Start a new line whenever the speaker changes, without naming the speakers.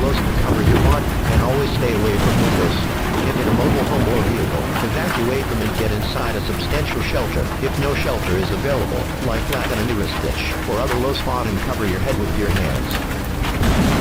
most to cover your butt, and always stay away from windows. If in a mobile home or vehicle, evacuate them and get inside a substantial shelter. If no shelter is available, lie flat on a nearest ditch or other low spot and cover your head with your hands.